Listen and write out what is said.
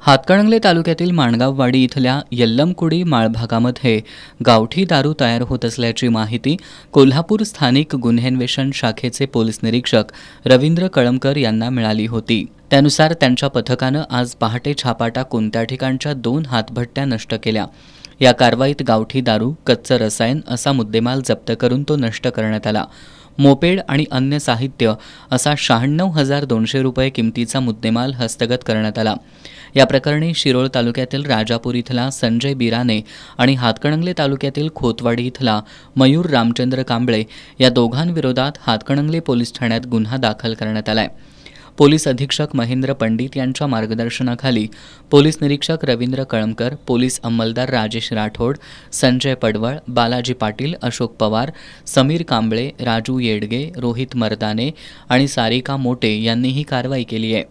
हातकणंगले तालुक्यातील माणगाववाडी इथल्या यल्लमकुडी माळ भागामध्ये गावठी दारू तयार होत असल्याची माहिती कोल्हापूर स्थानिक गुन्हेन्वेषण शाखेचे पोलीस निरीक्षक रवींद्र कळमकर यांना मिळाली होती। त्यानुसार त्यांच्या पथकानं आज पहाटे छापा टाकून त्या ठिकाणच्या 2 हातभट्ट्या नष्ट केल्या। या कारवाईत गावठी दारू, कच्चं रसायन असा मुद्देमाल जप्त करून तो नष्ट करण्यात आला। मोपेड आणि अन्य साहित्य असा 96,200 रुपये किमतीचा मुद्देमाल हस्तगत करण्यात आला। या प्रकरणी शिरोळ तालुक्यातील राजापूर इथला संजय बिराने आणि हातकणंगले तालुक्यातील खोतवाडी इथला मयूर रामचंद्र कांबळे या दोघांविरोधात हातकणंगले पोलीस ठाण्यात गुन्हा दाखल करण्यात आलाय। पोलीस अधीक्षक महेंद्र पंडित यांच्या मार्गदर्शनाखाली पोलीस निरीक्षक रवींद्र कळमकर, पोलीस अंमलदार राजेश राठोड, संजय पडवळ, बालाजी पाटील, अशोक पवार, समीर कांबळे, राजू येडगे, रोहित मर्दाने आणि सारिका मोटे यांनी ही कारवाई केली आहे।